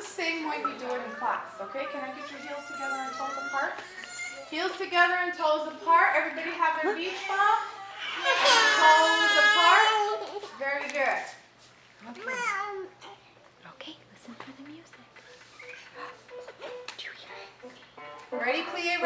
same way we do it in class, okay? Can I get your heels together and toes apart? Heels together and toes apart. Everybody have their beach ball? Toes apart. Very good. Okay. Okay, listen for the music. Ready, plie,